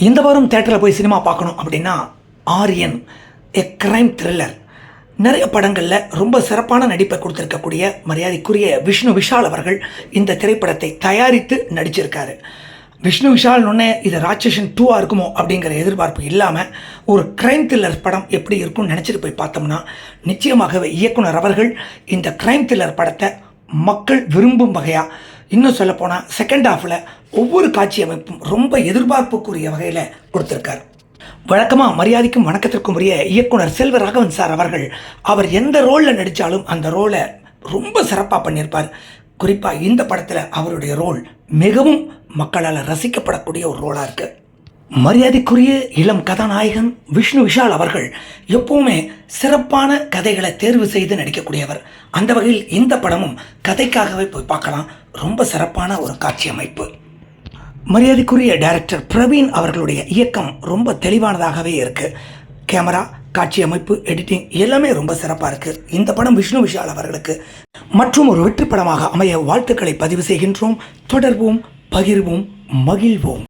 இந்த வாரம் தேட்டரில் போய் சினிமா பார்க்கணும் அப்படின்னா ஆரியன் எ கிரைம் த்ரில்லர். நிறைய படங்களில் ரொம்ப சிறப்பான நடிப்பை கொடுத்துருக்கக்கூடிய மரியாதைக்குரிய விஷ்ணு விஷால் அவர்கள் இந்த திரைப்படத்தை தயாரித்து நடிச்சிருக்காரு. விஷ்ணு விஷால்னொன்னே இது ராட்சசன் 2 இருக்குமோ அப்படிங்கிற எதிர்பார்ப்பு இல்லாமல் ஒரு கிரைம் த்ரில்லர் படம் எப்படி இருக்கும்னு நினச்சிட்டு போய் பார்த்தோம்னா நிச்சயமாகவே இயக்குனர் அவர்கள் இந்த கிரைம் த்ரில்லர் படத்தை மக்கள் விரும்பும் வகையாக, இன்னும் சொல்லப்போனால் செகண்ட் ஹாஃபில் ஒவ்வொரு காட்சி அமைப்பும் ரொம்ப எதிர்பார்ப்புக்குரிய வகையில் கொடுத்துருக்கார். வழக்கமாக மரியாதைக்கும் வணக்கத்திற்கும் உரிய இயக்குனர் செல்வராகவன் சார் அவர்கள் அவர் எந்த ரோலில் நடித்தாலும் அந்த ரோலை ரொம்ப சிறப்பாக பண்ணியிருப்பார். குறிப்பாக இந்த படத்தில் அவருடைய ரோல் மிகவும் மக்களால் ரசிக்கப்படக்கூடிய ஒரு ரோலாக இருக்குது. மரியாதைக்குரிய இளம் கதாநாயகன் விஷ்ணு விஷால் அவர்கள் எப்பவுமே சிறப்பான கதைகளை தேர்வு செய்து நடிக்கக்கூடியவர். அந்த வகையில் இந்த படமும் கதைக்காகவே போய் பார்க்கலாம். ரொம்ப சிறப்பான ஒரு காட்சி அமைப்பு. மரியாதைக்குரிய டைரக்டர் பிரவீன் அவர்களுடைய இயக்கம் ரொம்ப தெளிவானதாகவே இருக்குது. கேமரா, காட்சி அமைப்பு, எடிட்டிங் எல்லாமே ரொம்ப சிறப்பாக இருக்குது. இந்த படம் விஷ்ணு விஷால் அவர்களுக்கு மற்றும் ஒரு வெற்றி படமாக அமைய வாழ்த்துக்களை பதிவு செய்கின்றோம். தொடர்வோம், பகிர்வோம், மகிழ்வோம்.